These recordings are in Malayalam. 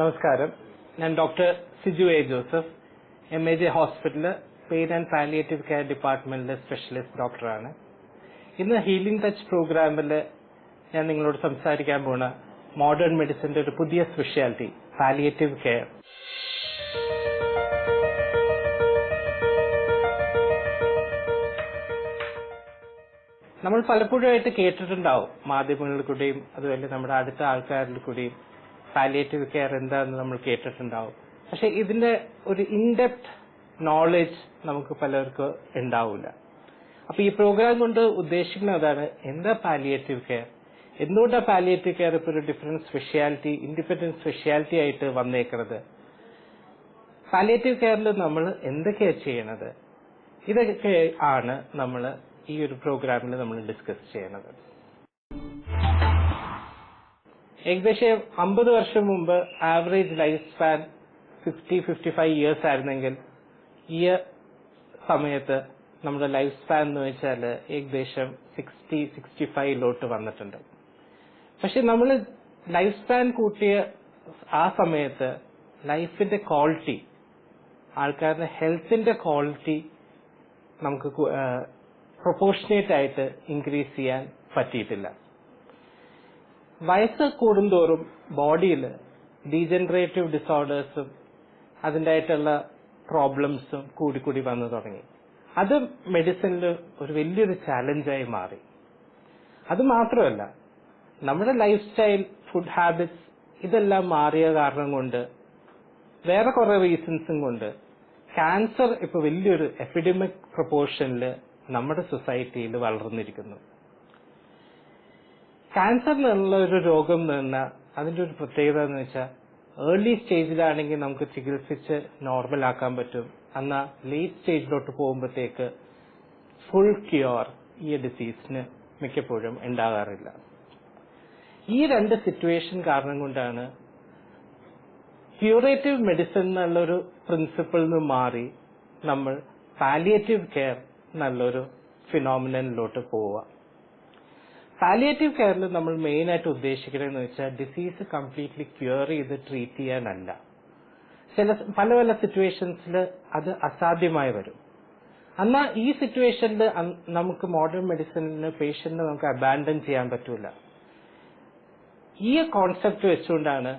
നമസ്കാരം. ഞാൻ ഡോക്ടർ സിജു ജോസഫ്, MAJ ഹോസ്പിറ്റലിൽ പെയിൻ ആൻഡ് പാലിയേറ്റീവ് കെയർ ഡിപ്പാർട്ട്മെന്റിലെ സ്പെഷ്യലിസ്റ്റ് ഡോക്ടറാണ്. ഇന്ന് ഹീലിംഗ് ടച്ച് പ്രോഗ്രാമിൽ ഞാൻ നിങ്ങളോട് സംസാരിക്കാൻ പോണ മോഡേൺ മെഡിസിന്റെ ഒരു പുതിയ സ്പെഷ്യാലിറ്റി പാലിയേറ്റീവ് കെയർ. നമ്മൾ പലപ്പോഴായിട്ട് കേട്ടിട്ടുണ്ടാവും, മാധ്യമങ്ങളിൽ കൂടെയും അതുപോലെ നമ്മുടെ അടുത്ത ആൾക്കാരിൽ കൂടെയും പാലിയേറ്റീവ് കെയർ എന്താണെന്ന് നമ്മൾ കേട്ടിട്ടുണ്ടാവും. പക്ഷെ ഇതിന്റെ ഒരു ഇൻഡെപ്ത് നോളജ് നമുക്ക് പലർക്കും ഉണ്ടാവില്ല. അപ്പൊ ഈ പ്രോഗ്രാം കൊണ്ട് ഉദ്ദേശിക്കുന്നത് അതാണ്, എന്താ പാലിയേറ്റീവ് കെയർ, എന്തുകൊണ്ടാണ് പാലിയേറ്റീവ് കെയർ ഇപ്പോൾ ഒരു ഡിഫറെന്റ് സ്പെഷ്യാലിറ്റി, ഇൻഡിപെൻഡന്റ് സ്പെഷ്യാലിറ്റി ആയിട്ട് വന്നേക്കുന്നത്, പാലിയേറ്റീവ് കെയറിൽ നമ്മൾ എന്തൊക്കെയാണ് ചെയ്യണത്, ഇതൊക്കെ ആണ് നമ്മൾ ഈ ഒരു പ്രോഗ്രാമിൽ നമ്മൾ ഡിസ്കസ് ചെയ്യണത്. ഏകദേശം 50 വർഷം മുമ്പ് ആവറേജ് ലൈഫ് സ്പാൻ 50-55 ഇയേഴ്സ് ആയിരുന്നെങ്കിൽ ഈ സമയത്ത് നമ്മുടെ ലൈഫ് സ്പാൻ എന്ന് വെച്ചാൽ ഏകദേശം 60-65 വന്നിട്ടുണ്ട്. പക്ഷെ നമ്മൾ ലൈഫ് സ്പാൻ കൂട്ടിയ ആ സമയത്ത് ലൈഫിന്റെ ക്വാളിറ്റി, ആൾക്കാരുടെ ഹെൽത്തിന്റെ ക്വാളിറ്റി നമുക്ക് പ്രൊപ്പോർഷനേറ്റ് ആയിട്ട് ഇൻക്രീസ് ചെയ്യാൻ പറ്റിയിട്ടില്ല. വയസ്സ് കൂടുന്തോറും ബോഡിയിൽ ഡീജനറേറ്റീവ് ഡിസോർഡേഴ്സും അതിൻ്റെ ആയിട്ടുള്ള പ്രോബ്ലംസും കൂടി വന്നു തുടങ്ങി. അത് മെഡിസിനിൽ ഒരു വലിയൊരു ചാലഞ്ചായി മാറി. അത് മാത്രമല്ല, നമ്മുടെ ലൈഫ് സ്റ്റൈൽ, ഫുഡ് ഹാബിറ്റ്സ് ഇതെല്ലാം മാറിയ കാരണം കൊണ്ട്, വേറെ കുറെ റീസൺസും കൊണ്ട് ക്യാൻസർ ഇപ്പൊ വലിയൊരു എപ്പിഡമിക് പ്രൊപ്പോർഷനിൽ നമ്മുടെ സൊസൈറ്റിയിൽ വളർന്നിരിക്കുന്നു. ക്യാൻസർ എന്നുള്ള ഒരു രോഗം എന്ന് പറഞ്ഞാൽ അതിന്റെ ഒരു പ്രത്യേകത എന്ന് വെച്ചാൽ ഏർലി സ്റ്റേജിലാണെങ്കിൽ നമുക്ക് ചികിത്സിച്ച് നോർമൽ ആക്കാൻ പറ്റും. എന്നാൽ ലേറ്റ് സ്റ്റേജിലോട്ട് പോകുമ്പോഴത്തേക്ക് ഫുൾ ക്യൂർ ഈ ഡിസീസിന് മിക്കപ്പോഴും ഉണ്ടാകാറില്ല. ഈ രണ്ട് സിറ്റുവേഷൻ കാരണം കൊണ്ടാണ് ക്യൂറേറ്റീവ് മെഡിസിൻ എന്നുള്ളൊരു പ്രിൻസിപ്പിൾ നിന്ന് മാറി നമ്മൾ പാലിയേറ്റീവ് കെയർ നല്ലൊരു ഫിനോമിനലിലോട്ട് പോവുക. പാലിയേറ്റീവ് കെയറിൽ നമ്മൾ മെയിൻ ആയിട്ട് ഉദ്ദേശിക്കണമെന്ന് വെച്ചാൽ ഡിസീസ് കംപ്ലീറ്റ്ലി ക്യൂർ ചെയ്ത് ട്രീറ്റ് ചെയ്യാനല്ല. പല പല സിറ്റുവേഷൻസിൽ അത് അസാധ്യമായി വരും. എന്നാൽ ഈ സിറ്റുവേഷനിൽ നമുക്ക് മോഡേൺ മെഡിസിനിന് പേഷ്യന്റിനെ നമുക്ക് അബാൻഡൻ ചെയ്യാൻ പറ്റൂല. ഈ കോൺസെപ്റ്റ് വെച്ചുകൊണ്ടാണ്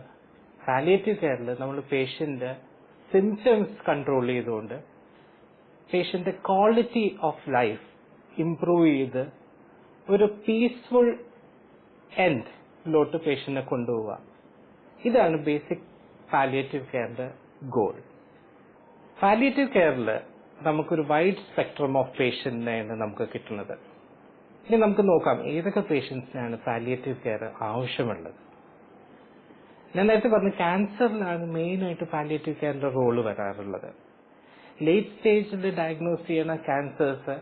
പാലിയേറ്റീവ് കെയറിൽ നമ്മൾ പേഷ്യന്റ് സിംറ്റംസ് കൺട്രോൾ ചെയ്തുകൊണ്ട് patient quality of life improve ചെയ്ത് ഒരു പീസ്ഫുൾ എൻഡിലോട്ട് പേഷ്യന്റിനെ കൊണ്ടുപോവുക. ഇതാണ് ബേസിക് പാലിയേറ്റീവ് കെയറിന്റെ ഗോൾ. പാലിയേറ്റീവ് കെയറിൽ നമുക്കൊരു വൈഡ് സ്പെക്ട്രം ഓഫ് പേഷ്യന്റിനെയാണ് നമുക്ക് കിട്ടുന്നത്. ഇനി നമുക്ക് നോക്കാം ഏതൊക്കെ പേഷ്യൻസിനാണ് പാലിയേറ്റീവ് കെയർ ആവശ്യമുള്ളത്. ഞാൻ നേരത്തെ പറഞ്ഞു, ക്യാൻസറിലാണ് മെയിൻ ആയിട്ട് പാലിയേറ്റീവ് കെയറിന്റെ റോള് വരാറുള്ളത്. ലേറ്റ് സ്റ്റേജിൽ ഡയഗ്നോസ് ചെയ്യുന്ന ക്യാൻസേഴ്സ്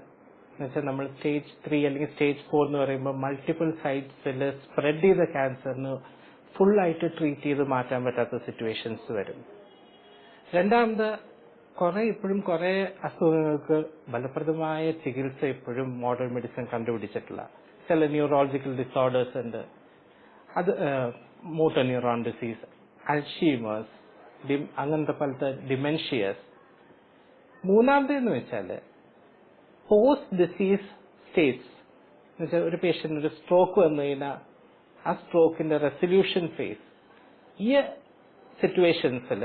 എന്നുവെച്ചാൽ നമ്മൾ സ്റ്റേജ് 3 അല്ലെങ്കിൽ സ്റ്റേജ് 4 എന്ന് പറയുമ്പോൾ മൾട്ടിപ്പിൾ സൈറ്റ്സിൽ സ്പ്രെഡ് ചെയ്ത ക്യാൻസറിന് ഫുൾ ആയിട്ട് ട്രീറ്റ് ചെയ്ത് മാറ്റാൻ പറ്റാത്ത സിറ്റുവേഷൻസ് വരും. രണ്ടാമത്, ഇപ്പോഴും കുറെ അസുഖങ്ങൾക്ക് ഫലപ്രദമായ ചികിത്സ ഇപ്പോഴും മോഡേൺ മെഡിസിൻ കണ്ടുപിടിച്ചിട്ടില്ല. ചില ന്യൂറോളജിക്കൽ ഡിസോർഡേഴ്സ് ഉണ്ട്, അത് മോട്ടോർ ന്യൂറോൺ ഡിസീസ്, അൽഷീമേഴ്സ്, അങ്ങനത്തെ പോലത്തെ ഡിമെൻഷ്യസ്. മൂന്നാമതെന്ന് വെച്ചാൽ പോസ്റ്റ് ഡിസീസ് സ്റ്റേറ്റ്സ് എന്ന് വെച്ചാൽ ഒരു പേഷ്യന്റ് ഒരു സ്ട്രോക്ക് വന്നു കഴിഞ്ഞാൽ ആ സ്ട്രോക്കിന്റെ റെസൊല്യൂഷൻ ഫേസ്. ഈ സിറ്റുവേഷൻസിൽ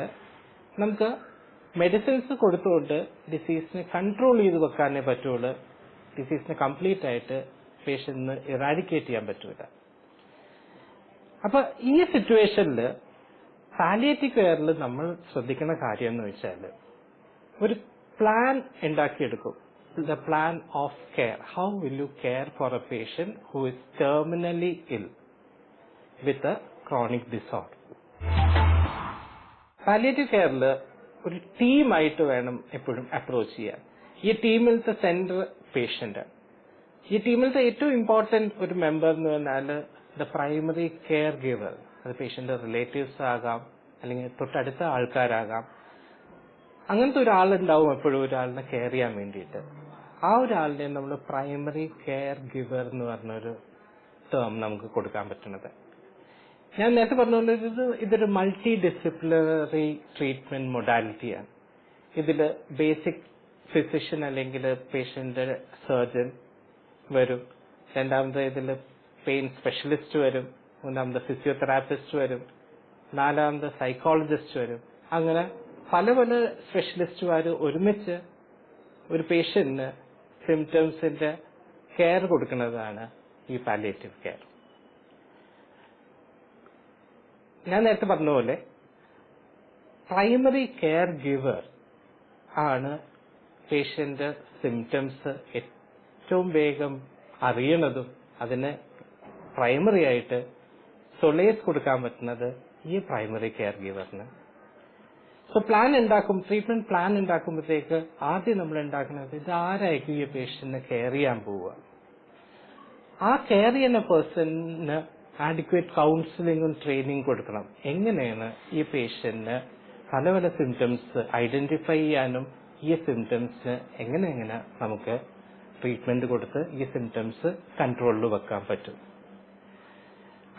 നമുക്ക് മെഡിസിൻസ് കൊടുത്തുകൊണ്ട് ഡിസീസിനെ കൺട്രോൾ ചെയ്ത് വെക്കാനേ പറ്റുള്ളൂ. ഡിസീസിനെ കംപ്ലീറ്റ് ആയിട്ട് പേഷ്യന്റിന് ഇറാഡിക്കേറ്റ് ചെയ്യാൻ പറ്റൂല. അപ്പൊ ഈ സിറ്റുവേഷനിൽ പാലിയേറ്റീവ് കെയറിൽ നമ്മൾ ശ്രദ്ധിക്കുന്ന കാര്യം എന്ന് വെച്ചാൽ ഒരു plan ഉണ്ടാക്കിയെടുക്കും. The plan of care. How will you care for a patient who is terminally ill with a chronic disorder? Palliative കെയറിൽ ഒരു ടീമായിട്ട് വേണം എപ്പോഴും അപ്രോച്ച് ചെയ്യാൻ. ഈ ടീമിലത്തെ സെന്റർ പേഷ്യന്റ്. ഈ ടീമിലത്തെ ഏറ്റവും ഇമ്പോർട്ടന്റ് ഒരു മെമ്പർ എന്ന് പറഞ്ഞാൽ ദ പ്രൈമറി കെയർ ഗിവർ. അത് പേഷ്യന്റ് റിലേറ്റീവ്സ് ആകാം, അല്ലെങ്കിൽ തൊട്ടടുത്ത ആൾക്കാരാകാം. അങ്ങനത്തെ ഒരാളുണ്ടാവും എപ്പോഴും ഒരാളിനെ കെയർ ചെയ്യാൻ വേണ്ടിയിട്ട്. ആ ഒരാളിനെ നമ്മൾ പ്രൈമറി കെയർ ഗിവർ എന്ന് പറഞ്ഞൊരു ടേം നമുക്ക് കൊടുക്കാൻ പറ്റുന്നത്. ഞാൻ നേരത്തെ പറഞ്ഞ ഇതൊരു മൾട്ടി ഡിസിപ്ലിനറി ട്രീറ്റ്മെന്റ് മൊഡാലിറ്റിയാണ്. ഇതിൽ ബേസിക് ഫിസിഷ്യൻ അല്ലെങ്കിൽ പേഷ്യന്റ് സർജൻ വരും, രണ്ടാമത് ഇതിൽ പെയിൻ സ്പെഷ്യലിസ്റ്റ് വരും, മൂന്നാമത് ഫിസിയോതെറാപ്പിസ്റ്റ് വരും, നാലാമത് സൈക്കോളജിസ്റ്റ് വരും. അങ്ങനെ പല പല സ്പെഷ്യലിസ്റ്റുമാർ ഒരുമിച്ച് ഒരു പേഷ്യന്റിന് സിംറ്റംസിന്റെ കെയർ കൊടുക്കുന്നതാണ് ഈ പാലിയേറ്റീവ് കെയർ. ഞാൻ നേരത്തെ പറഞ്ഞ പോലെ പ്രൈമറി കെയർ ഗിവർ ആണ് പേഷ്യന്റ് സിംറ്റംസ് ഏറ്റവും വേഗം അറിയണതും അതിന് പ്രൈമറി ആയിട്ട് സൊളേസ് കൊടുക്കാൻ പറ്റുന്നത് ഈ പ്രൈമറി കെയർ ഗിവറിന്. സോ ട്രീറ്റ്മെന്റ് പ്ലാൻ ഉണ്ടാക്കുമ്പോഴത്തേക്ക് ആദ്യം നമ്മൾ ഉണ്ടാക്കുന്നത് ഇത് ആരായിരിക്കും ഈ പേഷ്യന്റിനെ കെയർ ചെയ്യാൻ പോവുക. ആ കെയർ ചെയ്യുന്ന പേഴ്സണിന് ആഡിക്വേറ്റ് കൗൺസിലിംഗും ട്രെയിനിങ് കൊടുക്കണം. എങ്ങനെയാണ് ഈ പേഷ്യന്റിന് പല പല സിംറ്റംസ് ഐഡന്റിഫൈ ചെയ്യാനും ഈ സിംറ്റംസിന് എങ്ങനെ നമുക്ക് ട്രീറ്റ്മെന്റ് കൊടുത്ത് ഈ സിംറ്റംസ് കൺട്രോളിൽ വെക്കാൻ പറ്റും.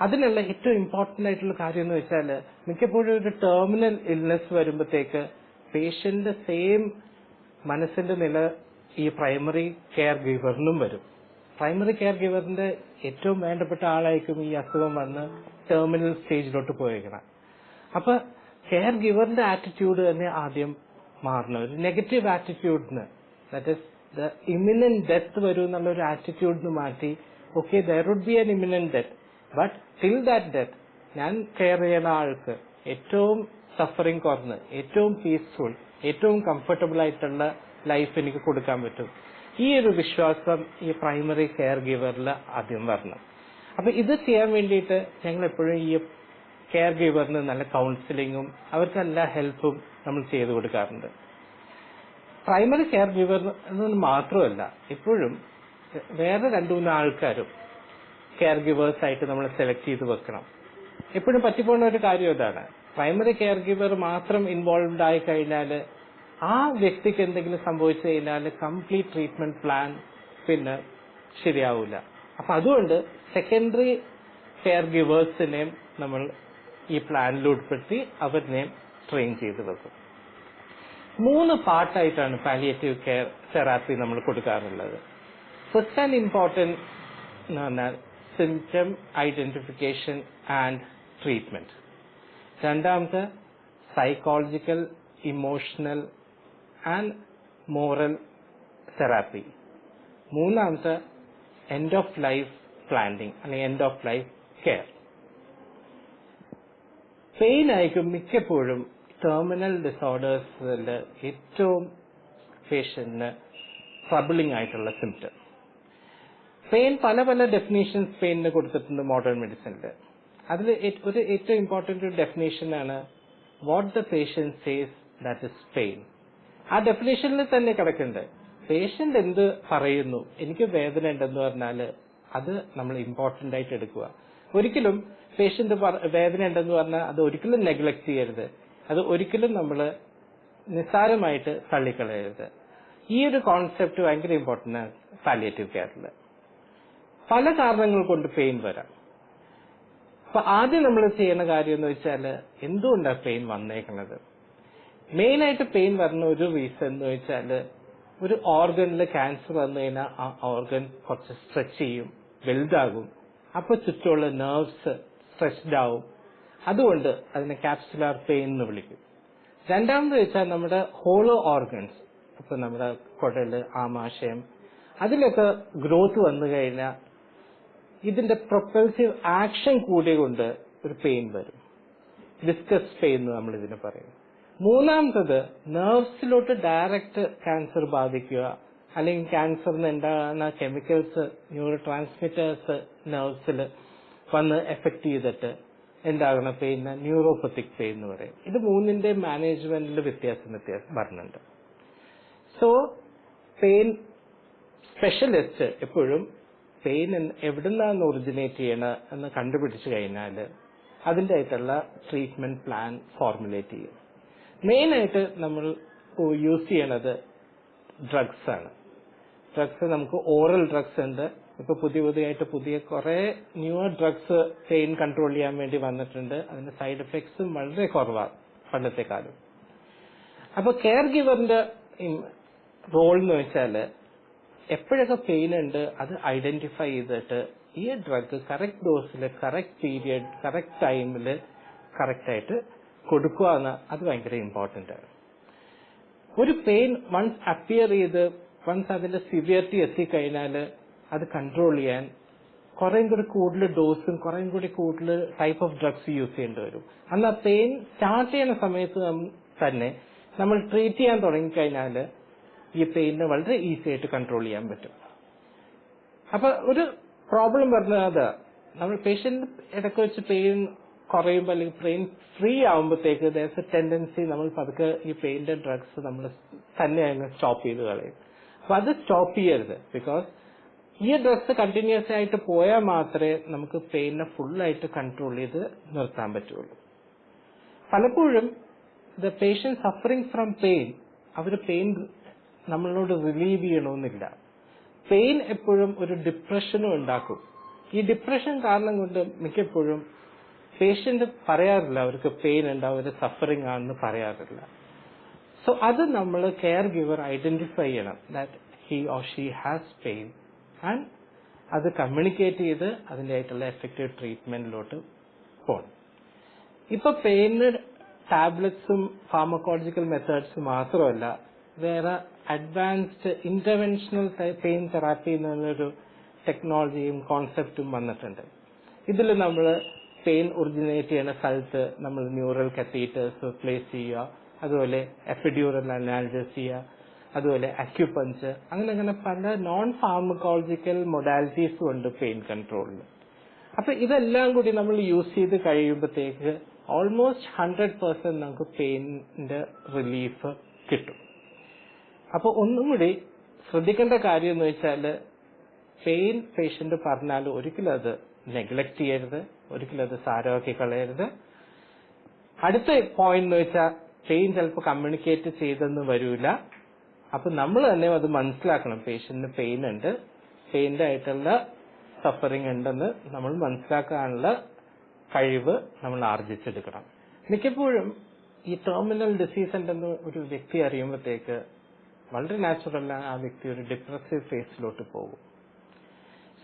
അതിനുള്ള ഏറ്റവും ഇമ്പോർട്ടന്റ് ആയിട്ടുള്ള കാര്യം എന്ന് വെച്ചാൽ മിക്കപ്പോഴും ഒരു ടെർമിനൽ ഇൽനെസ് വരുമ്പോഴത്തേക്ക് പേഷ്യന്റ് സെയിം മനസ്സിന്റെ നില ഈ പ്രൈമറി കെയർ ഗിവറിനും വരും. പ്രൈമറി കെയർ ഗിവറിന്റെ ഏറ്റവും വേണ്ടപ്പെട്ട ആളായിരിക്കും ഈ അസുഖം വന്ന് ടെർമിനൽ സ്റ്റേജിലോട്ട് പോയേക്കണം. അപ്പൊ കെയർ ഗിവറിന്റെ ആറ്റിറ്റ്യൂഡ് തന്നെ ആദ്യം മാറണം. ഒരു നെഗറ്റീവ് ആറ്റിറ്റ്യൂഡിന്, that is the imminent death വരും എന്നുള്ള ഒരു ആറ്റിറ്റ്യൂഡിന് മാറ്റി okay there would be an imminent death, but till that death ഞാൻ കെയർ ചെയ്യുന്ന ആൾക്ക് ഏറ്റവും സഫറിങ് കുറഞ്ഞ് ഏറ്റവും പീസ്ഫുൾ ഏറ്റവും കംഫർട്ടബിൾ ആയിട്ടുള്ള ലൈഫ് എനിക്ക് കൊടുക്കാൻ പറ്റും. ഈ ഒരു വിശ്വാസം ഈ പ്രൈമറി കെയർ ഗിവറിൽ ആദ്യം വരണം. അപ്പൊ ഇത് ചെയ്യാൻ വേണ്ടിയിട്ട് ഞങ്ങൾ എപ്പോഴും ഈ കെയർ ഗിവറിന് നല്ല കൗൺസിലിങ്ങും അവർക്ക് എല്ലാ ഹെൽപ്പും നമ്മൾ ചെയ്തു കൊടുക്കാറുണ്ട്. പ്രൈമറി കെയർ ഗിവർ മാത്രമല്ല, എപ്പോഴും വേറെ 2-3 ആൾക്കാരും കെയർ ഗിവേഴ്സ് ആയിട്ട് നമ്മൾ സെലക്ട് ചെയ്ത് വെക്കണം. എപ്പോഴും പറ്റിപ്പോകുന്ന ഒരു കാര്യം ഇതാണ്, പ്രൈമറി കെയർ ഗിവർ മാത്രം ഇൻവോൾവ്ഡ് ആയി കഴിഞ്ഞാൽ ആ വ്യക്തിക്ക് എന്തെങ്കിലും സംഭവിച്ചു കഴിഞ്ഞാൽ കംപ്ലീറ്റ് ട്രീറ്റ്മെന്റ് പ്ലാൻ പിന്നെ ശരിയാവില്ല. അപ്പൊ അതുകൊണ്ട് സെക്കൻഡറി കെയർ ഗിവേഴ്സിനെയും നമ്മൾ ഈ പ്ലാനിൽ ഉൾപ്പെടുത്തി അവരിനെയും ട്രെയിൻ ചെയ്ത് വെക്കും. 3 പാർട്ടായിട്ടാണ് പാലിയേറ്റീവ് കെയർ തെറാപ്പി നമ്മൾ കൊടുക്കാറുള്ളത്. ഫസ്റ്റ് ആൻഡ് ഇമ്പോർട്ടന്റ് എന്ന് പറഞ്ഞാൽ സിംറ്റം ഐഡന്റിഫിക്കേഷൻ ആൻഡ് ട്രീറ്റ്മെന്റ്. രണ്ടാമത്തെ psychological, emotional and moral therapy. മൂന്നാമത്തെ എൻഡ് ഓഫ് ലൈഫ് പ്ലാനിങ് അല്ലെങ്കിൽ end of life care. Pain ആയിരിക്കും മിക്കപ്പോഴും ടെർമിനൽ ഡിസോർഡേഴ്സിൽ ഏറ്റവും പേഷ്യന്റിന് ട്രബിളിംഗ് ആയിട്ടുള്ള സിംറ്റം. പെയിൻ പല പല ഡെഫിനേഷൻസ് പെയിനിന് കൊടുത്തിട്ടുണ്ട് മോഡേൺ മെഡിസിനിൽ. അതിൽ ഒരു ഏറ്റവും ഇമ്പോർട്ടന്റ് ഡെഫിനേഷനാണ് what the patient says that is pain. ആ ഡെഫിനേഷനിൽ തന്നെ കിടക്കുന്നുണ്ട്. പേഷ്യന്റ് എന്ത് പറയുന്നു, എനിക്ക് വേദന ഉണ്ടെന്ന് പറഞ്ഞാൽ അത് നമ്മൾ ഇമ്പോർട്ടന്റ് ആയിട്ട് എടുക്കുക. ഒരിക്കലും പേഷ്യന്റ് വേദന ഉണ്ടെന്ന് പറഞ്ഞാൽ അത് ഒരിക്കലും നെഗ്ലക്ട് ചെയ്യരുത്, അത് ഒരിക്കലും നമ്മൾ നിസ്സാരമായിട്ട് തള്ളിക്കളയരുത്. ഈ ഒരു കോൺസെപ്റ്റ് ഭയങ്കര ഇമ്പോർട്ടന്റ് ആണ് പാലിയേറ്റീവ് കെയറിൽ. പല കാരണങ്ങൾ കൊണ്ട് പെയിൻ വരാം. അപ്പൊ ആദ്യം നമ്മൾ ചെയ്യുന്ന കാര്യം എന്ന് വെച്ചാൽ എന്തുകൊണ്ടാണ് പെയിൻ വന്നേക്കുന്നത്. മെയിൻ ആയിട്ട് പെയിൻ വരുന്ന ഒരു റീസൺ എന്ന് വെച്ചാൽ ഒരു ഓർഗനിൽ ക്യാൻസർ വന്നു കഴിഞ്ഞാൽ ആ ഓർഗൻ കുറച്ച് സ്ട്രെച്ച് ചെയ്യും, വലുതാകും. അപ്പൊ ചുറ്റുമുള്ള നെർവ്സ് സ്ട്രെച്ച്ഡ് ആവും. അതുകൊണ്ട് അതിനെ കാപ്സുലാർ പെയിൻ എന്ന് വിളിക്കും. രണ്ടാമത് വെച്ചാൽ നമ്മുടെ ഹോളോ ഓർഗൻസ്, ഇപ്പൊ നമ്മുടെ കുടല്, ആമാശയം, അതിലൊക്കെ ഗ്രോത്ത് വന്നു കഴിഞ്ഞാൽ ഇതിന്റെ പ്രൊപ്പൽസീവ് ആക്ഷൻ കൂടിയതുകൊണ്ട് ഒരു പെയിൻ വരും. വിസ്കസ് പെയിൻ എന്ന് നമ്മൾ ഇതിന് പറയും. മൂന്നാമത്തത് നെർവ്സിലോട്ട് ഡയറക്റ്റ് ക്യാൻസർ ബാധിക്കുക, അല്ലെങ്കിൽ ക്യാൻസറിന് ഉണ്ടാകുന്ന കെമിക്കൽസ്, ന്യൂറോ ട്രാൻസ്മിറ്റേഴ്സ് നെർവ്സിൽ വന്ന് എഫക്ട് ചെയ്തിട്ട് ഉണ്ടാകുന്ന പെയിന് ന്യൂറോപ്പത്തിക് പെയിൻ എന്ന് പറയും. ഇത് മൂന്നിന്റെ മാനേജ്മെന്റിൽ വ്യത്യാസം വരുന്നുണ്ട്. സോ പെയിൻ സ്പെഷ്യലിസ്റ്റ് എപ്പോഴും പെയിൻ എവിടുന്നാണ് ഒറിജിനേറ്റ് ചെയ്യണ എന്ന് കണ്ടുപിടിച്ചു കഴിഞ്ഞാൽ അതിൻ്റെ ആയിട്ടുള്ള ട്രീറ്റ്മെന്റ് പ്ലാൻ ഫോർമുലേറ്റ് ചെയ്യും. മെയിൻ ആയിട്ട് നമ്മൾ യൂസ് ചെയ്യണത് ഡ്രഗ്സ് ആണ്. ഡ്രഗ്സ് നമുക്ക് ഓറൽ ഡ്രഗ്സ് ഉണ്ട്, ഇപ്പോൾ പുതിയതായിട്ട് കുറേ ന്യൂവർ ഡ്രഗ്സ് പെയിൻ കൺട്രോൾ ചെയ്യാൻ വേണ്ടി വന്നിട്ടുണ്ട്. അതിന്റെ സൈഡ് എഫക്ട്സും വളരെ കുറവാണ് പണ്ടത്തെക്കാളും. അപ്പോൾ കെയർ ഗിവറിന്റെ റോൾ എന്ന് വെച്ചാൽ എപ്പോഴൊക്കെ പെയിൻ ഉണ്ട് അത് ഐഡന്റിഫൈ ചെയ്തിട്ട് ഈ ഡ്രഗ് കറക്റ്റ് ഡോസിൽ കറക്റ്റ് പീരിയഡ് കറക്റ്റ് ടൈമിൽ കറക്റ്റായിട്ട് കൊടുക്കുക എന്ന് അത് ഭയങ്കര ഇമ്പോർട്ടൻ്റ് ആണ്. ഒരു പെയിൻ വൺസ് അപ്പിയർ ചെയ്ത് വൺസ് അതിന്റെ സിവിയറിറ്റി എത്തിക്കഴിഞ്ഞാൽ അത് കൺട്രോൾ ചെയ്യാൻ കുറേം കൂടി കൂടുതൽ ഡോസും കുറേം കൂടി കൂടുതൽ ടൈപ്പ് ഓഫ് ഡ്രഗ്സ് യൂസ് ചെയ്യേണ്ടി വരും. അന്ന് ആ പെയിൻ സ്റ്റാർട്ട് ചെയ്യുന്ന സമയത്ത് തന്നെ നമ്മൾ ട്രീറ്റ് ചെയ്യാൻ തുടങ്ങിക്കഴിഞ്ഞാൽ ഈ പെയിനെ വളരെ ഈസി ആയിട്ട് കൺട്രോൾ ചെയ്യാൻ പറ്റും. അപ്പൊ ഒരു പ്രോബ്ലം വരുന്നത് നമ്മൾ പേഷ്യന്റ് ഇടയ്ക്ക് വെച്ച് പെയിൻ കുറയുമ്പോൾ അല്ലെങ്കിൽ പെയിൻ ഫ്രീ ആകുമ്പോഴത്തേക്ക് ദേഴ്സ് എ ടെൻഡൻസി നമ്മൾ പതുക്കെ ഈ പെയിന്റെ ഡ്രഗ്സ് നമ്മൾ തന്നെ അങ്ങ് സ്റ്റോപ്പ് ചെയ്ത് കളയും. അപ്പൊ അത് സ്റ്റോപ്പ് ചെയ്യരുത്. ബിക്കോസ് ഈ ഡ്രഗ്സ് കണ്ടിന്യൂസ് ആയിട്ട് പോയാൽ മാത്രമേ നമുക്ക് പെയിനെ ഫുള്ളായിട്ട് കൺട്രോൾ ചെയ്ത് നിർത്താൻ പറ്റുള്ളൂ. പലപ്പോഴും the patient suffering from pain അവർ പെയിൻ നമ്മളോട് റിലീവ് ചെയ്യണമെന്നില്ല. പെയിൻ എപ്പോഴും ഒരു ഡിപ്രഷനും ഉണ്ടാക്കും. ഈ ഡിപ്രഷൻ കാരണം കൊണ്ട് മിക്കപ്പോഴും പേഷ്യന്റ് പറയാറില്ല അവർക്ക് പെയിൻ ഉണ്ട്, അവർ സഫറിങ് ആണെന്ന് പറയാറില്ല. സോ അത് നമ്മൾ കെയർ ഗിവർ ഐഡന്റിഫൈ ചെയ്യണം that he or she has pain and അത് കമ്മ്യൂണിക്കേറ്റ് ചെയ്ത് അതിൻ്റെ ആയിട്ടുള്ള എഫക്റ്റീവ് ട്രീറ്റ്മെന്റിലോട്ട് പോകണം. ഇപ്പൊ പെയിന് ടാബ്ലറ്റ്സും ഫാർമക്കോളജിക്കൽ മെത്തേഡ്സും മാത്രമല്ല, വേറെ അഡ്വാൻസ്ഡ് ഇന്റർവെൻഷണൽ പെയിൻ തെറാപ്പി എന്നുള്ളൊരു ടെക്നോളജിയും കോൺസെപ്റ്റും വന്നിട്ടുണ്ട്. ഇതിൽ നമ്മൾ പെയിൻ ഒറിജിനേറ്റ് ചെയ്യുന്ന സ്ഥലത്ത് നമ്മൾ ന്യൂറൽ കത്തീറ്റേഴ്സ് പ്ലേസ് ചെയ്യുക, അതുപോലെ എപ്പിഡ്യൂറൽ അനാലിസിസ് ചെയ്യുക, അതുപോലെ അക്യുപഞ്ചർ, അങ്ങനെ പല നോൺ ഫാർമക്കോളജിക്കൽ മൊഡാലിറ്റീസും ഉണ്ട് പെയിൻ കൺട്രോളിൽ. അപ്പൊ ഇതെല്ലാം കൂടി നമ്മൾ യൂസ് ചെയ്ത് കഴിയുമ്പോഴത്തേക്ക് ഓൾമോസ്റ്റ് 100% നമുക്ക് പെയിനിന്റെ റിലീഫ് കിട്ടും. അപ്പൊ ഒന്നും കൂടി ശ്രദ്ധിക്കേണ്ട കാര്യം എന്ന് വെച്ചാൽ പെയിൻ പേഷ്യന്റ് പറഞ്ഞാൽ ഒരിക്കലും അത് നെഗ്ലക്ട് ചെയ്യരുത്, ഒരിക്കലും അത് സാരമാക്കി കളയരുത്. അടുത്ത പോയിന്റ് എന്ന് വെച്ചാൽ പെയിൻ ചിലപ്പോൾ കമ്മ്യൂണിക്കേറ്റ് ചെയ്തെന്ന് വരൂല. അപ്പൊ നമ്മൾ തന്നെ അത് മനസ്സിലാക്കണം. പേഷ്യന്റിന് പെയിൻ ഉണ്ട്, പെയിന്റെ ആയിട്ടുള്ള സഫറിങ് ഉണ്ടെന്ന് നമ്മൾ മനസ്സിലാക്കാനുള്ള കഴിവ് നമ്മൾ ആർജിച്ചെടുക്കണം. മിക്കപ്പോഴും ഈ ടെർമിനൽ ഡിസീസ് ഉണ്ടെന്ന് ഒരു വ്യക്തി അറിയുമ്പോഴത്തേക്ക് വളരെ നാച്ചുറലാണ് ആ വ്യക്തി ഒരു ഡിപ്രസീവ് ഫേസിലോട്ട് പോകും.